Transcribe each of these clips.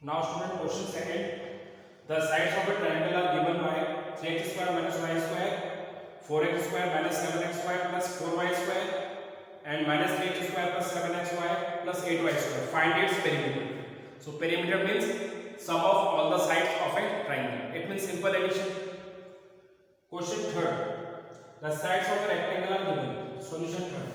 Now student, question second. The sides of a triangle are given by 3x square minus y square, 4x square minus 7xy plus 4y square, and minus 3x square plus 7xy plus 8y square. Find its perimeter. So perimeter means sum of all the sides of a triangle. It means simple addition. Question third. The sides of a rectangle are given. Solution third.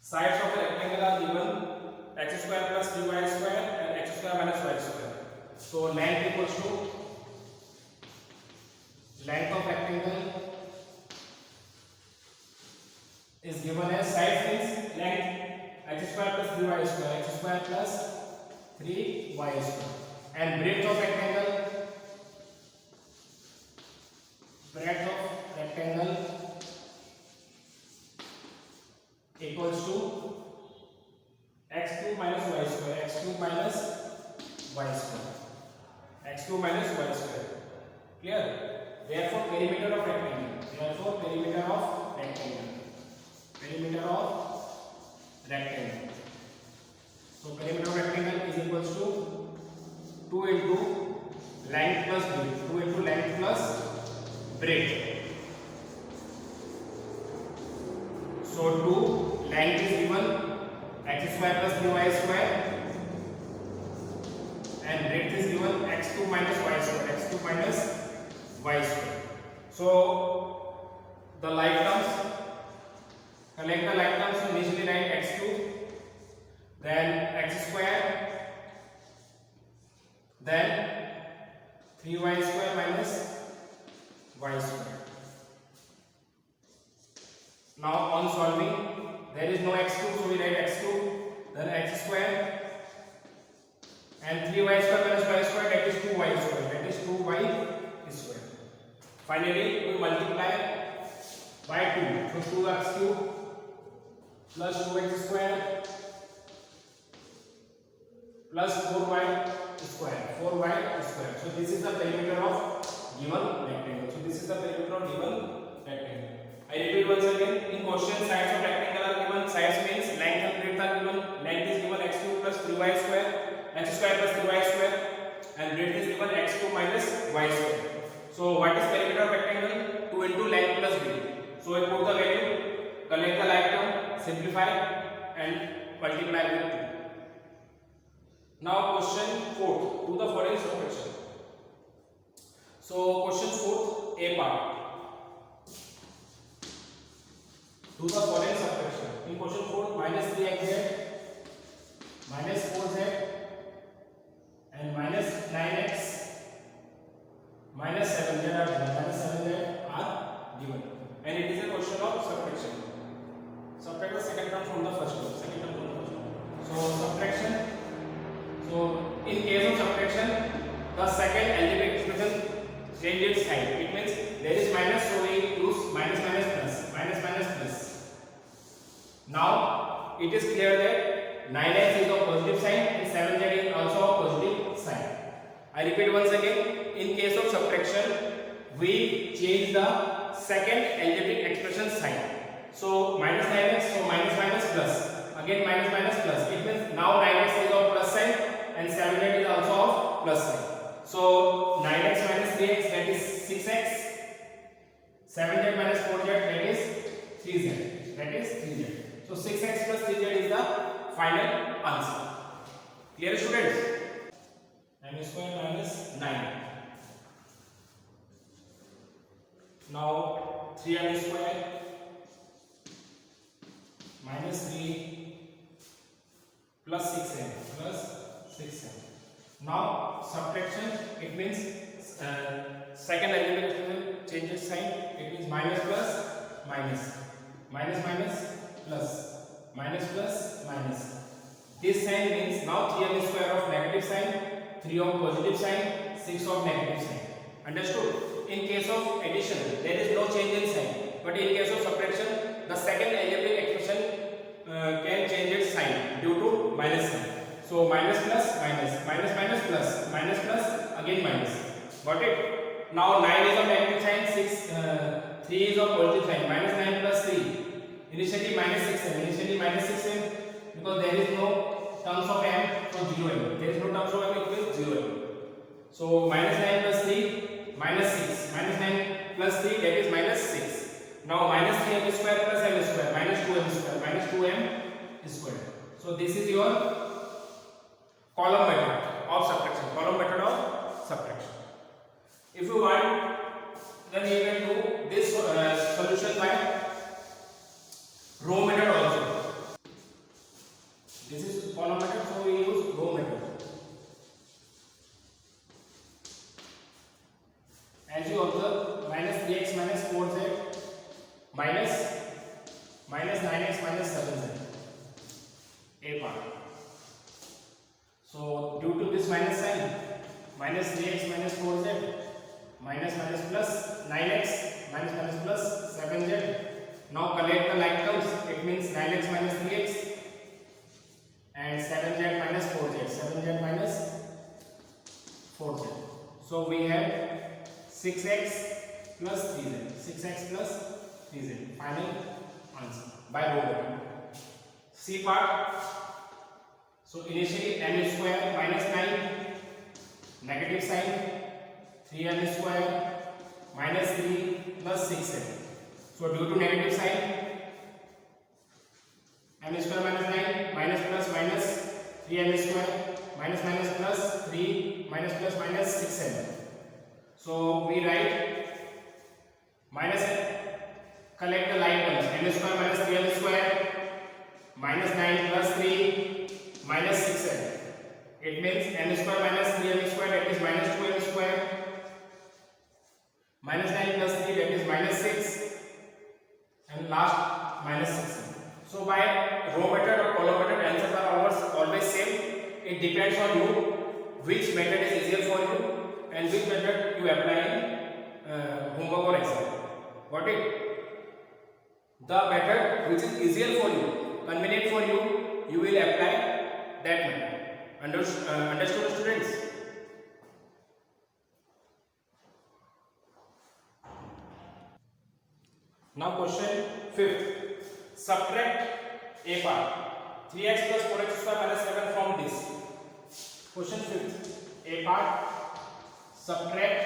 Sides of a rectangle are given x square plus 3y square and x square minus y square. So length equals to length of rectangle is given as side means length x square plus 3y square, x square plus 3y square, and breadth of rectangle equals to x cube minus y square, x cube minus y square, x cube minus y square. Clear? Therefore perimeter of rectangle, perimeter of rectangle. So perimeter of rectangle is equals to 2 into length plus breadth, 2 into length plus breadth. So 2 length is given x square plus 3y square and breadth is given x2 minus y square, x2 minus y square. So the like terms, collect the like terms. So initially write x2, then x square, then 3y square minus y square. Now on solving, there is no x2, so we write x2, then x square and 3y square minus y square, that is 2y square, Finally we multiply by 2, so 2x cube plus 2x square plus 4y square. So this is the perimeter of given rectangle. I repeat once again. In question, sides of rectangle are given. Sides means length and breadth are given. Length is given x cube plus 3y square, x square plus 3y square, and breadth is given x cube minus y square. So what is perimeter of rectangle? 2 into length plus breadth. So I put the value, collect the like term, simplify, and multiply with 2. Now question 4. Do the following subtraction. So question 4, A part. Do the following subtraction. In question 4, minus 3xz, minus 4z, and minus 9x, minus 7z are given. And it is a question of subtraction. Subtract the second term from the first term. So subtraction. So in case of subtraction, the second algebraic expression changes sign. It means there is minus, so we use minus plus. Now it is clear that 9x is a positive sign and 7z is also a positive sign. I repeat once again. In case of subtraction, we change the second algebraic expression sign. So minus 9x, so minus plus. Again minus plus. It means now 9x is of plus sign and 7z is also of plus sign. So 9x minus 3x, that is 6x. 7z minus 4z, that is 3z. So 6x plus 3z is the final answer. Clear, students? M square minus 9. Now 3m square minus 3 plus 6m. Now subtraction, it means second algebraic expression changes sign. It means minus plus minus plus. This sign means now 3m square of negative sign, 3 of positive sign, 6 of negative sign. Understood? In case of addition, there is no change in sign, but in case of subtraction, the second algebraic expression can change its sign due to minus sign. So minus plus, again minus. Got it? Now 9 is of negative sign, 3 is of positive sign. Minus 9 plus 3. Initially minus 6m, because there is no terms of m, so 0 m. There is no terms of m, it means 0 m. So minus 9 plus 3 minus 6. Minus 9 plus 3 that is minus 6. Now minus 3m square plus m square minus 2m square minus 2m square. So this is your column method of subtraction. Column method of subtraction. If you want, then you can do this solution by row method also. This is column method, so we use row method. As you observe, minus 3x minus 4z minus 9x minus 7z. A part. So due to this minus sign, minus 3x minus 4z minus plus 9x minus plus 7z. Now collect the like terms. It means 9x minus 3x and 7z minus 4z. 7z minus 4z. So we have 6x plus 3z. 6x plus 3z. Final answer by row method. C part. So initially m square minus 9, negative sign, 3m square minus 3 plus 6m. So due to negative sign, m square minus 9 minus plus minus 3m square minus plus 3 minus plus minus 6m. So we write minus, collect the like terms, m square minus 3m square minus 9 plus 3 minus 6m. It means m square minus 3m square that is minus 2m square minus 9 plus 3 that is minus 6 and last minus 6m. So by row method or column method answers are always same. It depends on you which method is easier for you and which method you apply in homework or exam. Got it? The method which is easier for you, convenient for you, you will apply that method. Understood, students? Now question 5th. Subtract a part. 3x plus 4x square minus 7 from this. Question 5th. A part. Subtract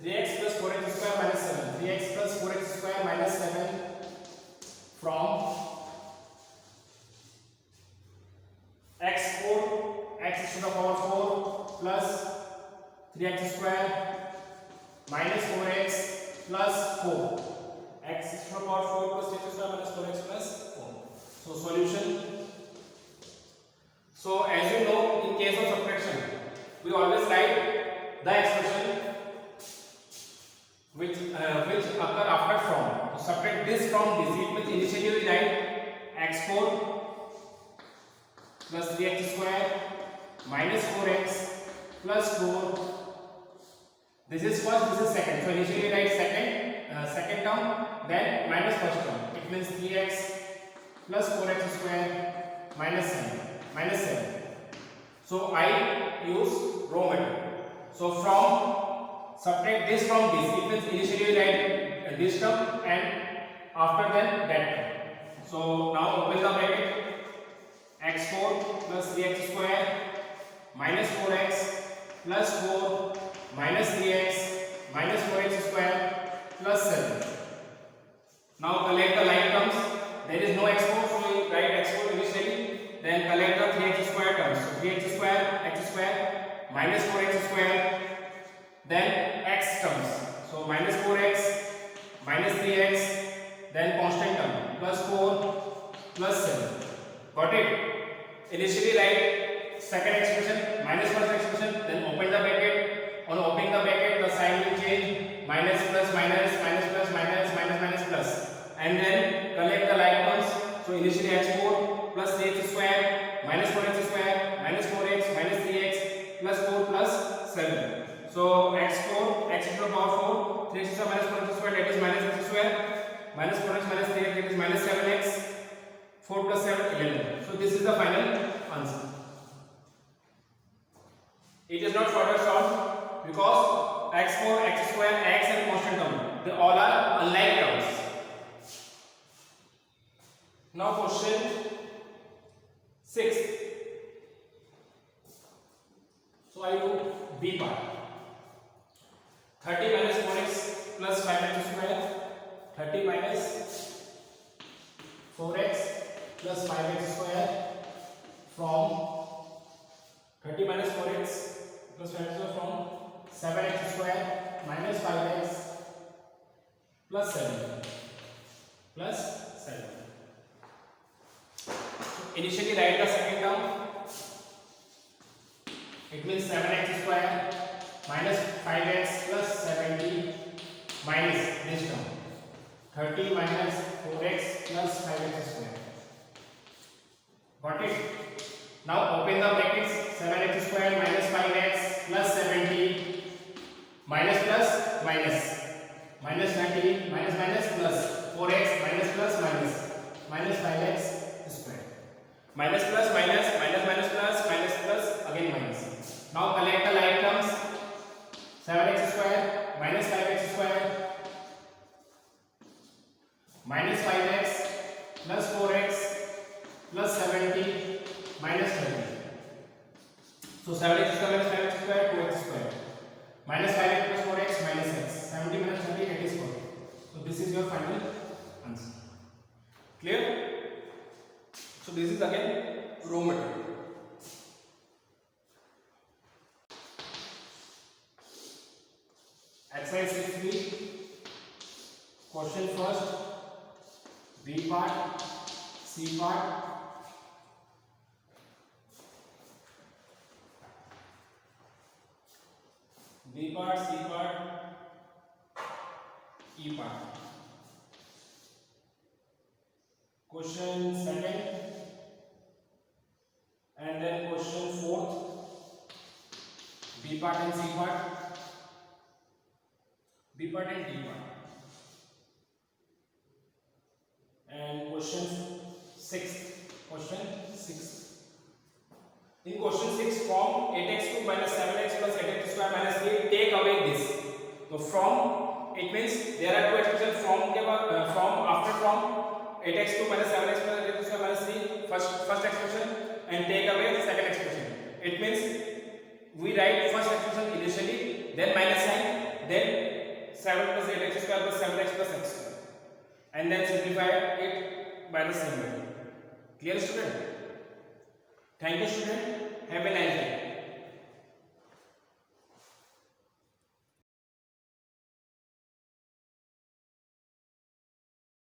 3x plus 4x square minus 7. 3x plus 4x square minus 7 from x4, x to the power 4 plus 3x square minus 4x plus 4. X to the power 4 plus 3x square minus 4x plus 4. So solution. So as you know, in case of subtraction, we always write the expression which occur after from. So subtract this from this. It means initially we write x4 plus 3x square minus 4x plus 4. This is first, this is second. So initially we write second term, then minus first term. It means 3x plus 4x square minus 7. So I use row method. So from, subtract this from this. It means initially we write this term and after that term. So now open the bracket. x4 plus 3x square minus 4x plus 4 minus 3x minus 4x square plus 7. Now collect the like terms. There is no x4, so we write x4 initially. Then collect the 3x square terms. So 3x square, x square minus 4x square. Then x terms. So minus 4x minus 3x. Then constant term plus 4 plus 7. Got it? Initially write second expression minus first expression, then open the bracket. On opening the bracket, the sign will change, minus plus minus, minus plus minus, minus minus plus, and then collect the like terms. So initially x4 plus 3x square minus 4x square minus 4x minus 3x plus 4 plus 7. So x4, x to the power 4, 3x square minus 4x square that is minus x square minus 4x minus 3x that is minus 7x. 4 plus 7, 11. So this is the final answer. It is not shorter short because x4, x square, x and constant term, they all are unlike terms. Now question 6. So I do B part. 30 minus 4x plus 5x square. 30 minus 4x plus 5x square from 30 minus 4x plus 5x square from 7x square minus 5x plus 7 plus 7. So initially write the second term. It means 7x square minus 5x plus 70 minus this term 30 minus 4x plus 5x square. Got it? Now open the brackets. 7x square minus 5x plus 70 minus plus minus minus 30 minus minus plus 4x minus plus minus 5x square minus plus minus minus minus plus minus plus again minus. Now collect the like terms. 7x square minus 5x square minus 5x plus 4x plus 70 minus 30. So 7x square minus 5x square 2x square minus 5x plus 4x minus x. 70 minus 30 that is 4. So this is your final answer. Clear? So this is again raw material. Exercise 6b. Question first. B part, C part. B part, C part, E part. Question second and then question fourth. B part and C part. B part and D part. And question 6. Question 6. In question 6, from 8x cube minus 7x plus 8x square minus 3, take away this. So from, it means there are two expressions from after from 8x cube minus 7x plus 8x square minus 3, first expression, and take away the second expression. It means we write first expression initially, then minus sign, then 7 plus 8x square plus 7x plus x square, and then simplify it by the same way. Clear, student? Thank you, student. Have a nice day.